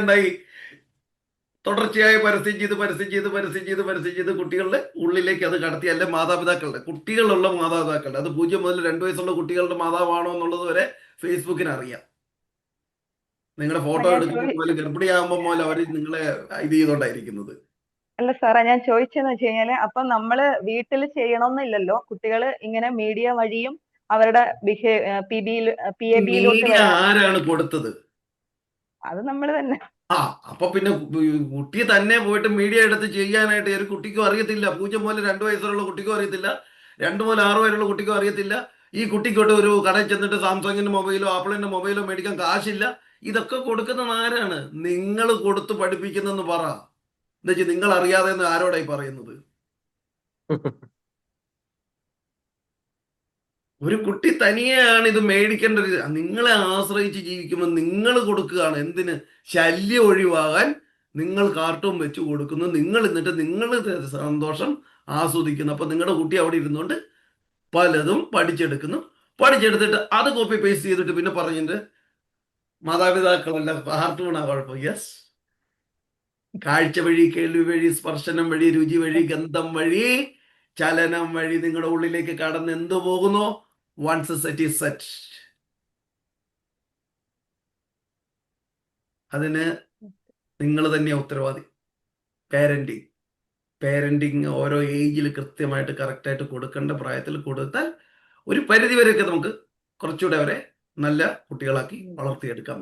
ഉണ്ടായി. തുടർച്ചയായി പരസ്യം ചെയ്ത് കുട്ടികളുടെ ഉള്ളിലേക്ക് അത് കടത്തി. അല്ലെ മാതാപിതാക്കളുടെ, കുട്ടികളുള്ള മാതാപിതാക്കളുടെ, അത് 0 മുതൽ 2 വയസ്സുള്ള കുട്ടികളുടെ മാതാവാണോ എന്നുള്ളത് വരെ ഫേസ്ബുക്കിന് അറിയാം. നിങ്ങളുടെ ഫോട്ടോ ഞാൻ എടുക്കുമ്പോൾ മുതൽ ഗർഭിണിയാകുമ്പോൾ മുതൽ അവർ നിങ്ങളെ ഇത് ചെയ്തോണ്ടായിരിക്കുന്നത്. അല്ല സാറേ, ഞാൻ ചോദിച്ചെന്ന് വെച്ച് കഴിഞ്ഞാല് അപ്പൊ നമ്മള് വീട്ടിൽ ചെയ്യണമെന്നില്ലല്ലോ, കുട്ടികള് ഇങ്ങനെ മീഡിയ വഴിയും അവരുടെ PAB-യിലോട്ട് മീഡിയ വരാം. ആരാണ് കൊടുത്തത്? അത് നമ്മൾ തന്നെ. ആ, അപ്പൊ പിന്നെ കുട്ടി തന്നെ പോയിട്ട് മീഡിയ എടുത്ത് ചെയ്യാനായിട്ട് ഒരു കുട്ടിക്കും അറിയത്തില്ല. 0 മുതൽ 2 വയസ്സുള്ള കുട്ടിക്കും അറിയത്തില്ല, 2 മുതൽ 6 വരെയുള്ള കുട്ടിക്കും അറിയത്തില്ല. ഈ കുട്ടിക്കോട്ട് ഒരു കടയിൽ ചെന്നിട്ട് സാംസങ്ങിന്റെ മൊബൈലോ ആപ്പിളിന്റെ മൊബൈലോ മേടിക്കാൻ കാശില്ല. ഇതൊക്കെ കൊടുക്കുന്നത് ആരാണ്? നിങ്ങൾ കൊടുത്ത് പഠിപ്പിക്കുന്നെന്ന് പറ. എന്നുവെച്ചാൽ നിങ്ങൾ അറിയാതെ എന്ന് ആരോടായി പറയുന്നത്? ഒരു കുട്ടി തനിയെയാണ് ഇത് മേടിക്കേണ്ട. നിങ്ങളെ ആശ്രയിച്ച് ജീവിക്കുമ്പോൾ നിങ്ങൾ കൊടുക്കുകയാണ്. എന്തിന്? ശല്യം ഒഴിവാകാൻ നിങ്ങൾ കാർട്ടൂൺ വെച്ച് കൊടുക്കുന്നു. നിങ്ങൾ എന്നിട്ട് നിങ്ങൾ സന്തോഷം ആസ്വദിക്കുന്നു. അപ്പൊ നിങ്ങളുടെ കുട്ടി അവിടെ ഇരുന്നുകൊണ്ട് പലതും പഠിച്ചെടുക്കുന്നു. പഠിച്ചെടുത്തിട്ട് അത് കോപ്പി പേസ്റ്റ് ചെയ്തിട്ട് പിന്നെ പറഞ്ഞിട്ട് മാതാപിതാക്കളല്ല കാർട്ടൂണാ കുഴപ്പം. യെസ്, കാഴ്ച വഴി, കേൾവി വഴി, സ്പർശനം വഴി, രുചി വഴി, ഗന്ധം വഴി, ചലനം വഴി നിങ്ങളുടെ ഉള്ളിലേക്ക് കടന്ന് എന്തു പോകുന്നു? Once set is set. അതിന് നിങ്ങൾ തന്നെയാ ഉത്തരവാദി. പേരന്റിങ് ഓരോ ഏജിൽ കൃത്യമായിട്ട് കറക്റ്റായിട്ട് കൊടുക്കേണ്ട പ്രായത്തിൽ കൊടുത്താൽ ഒരു പരിധി വരെയൊക്കെ നമുക്ക് കുറച്ചുകൂടെ അവരെ നല്ല കുട്ടികളാക്കി വളർത്തിയെടുക്കാൻ പറ്റും.